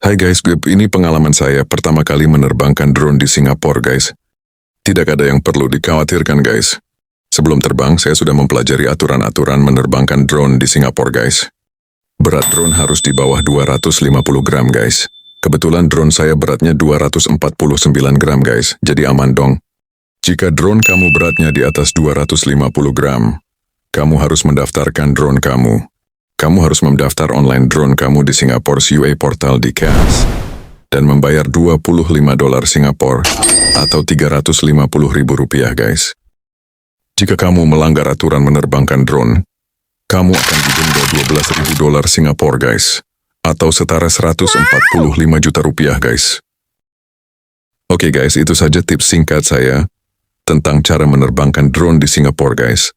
Hai guys, ini pengalaman saya pertama kali menerbangkan drone di Singapura guys. Tidak ada yang perlu dikhawatirkan guys. Sebelum terbang, saya sudah mempelajari aturan-aturan menerbangkan drone di Singapura guys. Berat drone harus di bawah 250 gram guys. Kebetulan drone saya beratnya 249 gram guys, jadi aman dong. Jika drone kamu beratnya di atas 250 gram, kamu harus mendaftarkan drone kamu. Kamu harus mendaftar online drone kamu di Singapore UA portal di CAS dan membayar $25 Singapura atau Rp350.000 guys. Jika kamu melanggar aturan menerbangkan drone, kamu akan didenda $12.000 Singapura guys, atau setara Rp145 juta guys. Oke guys, itu saja tips singkat saya tentang cara menerbangkan drone di Singapura guys.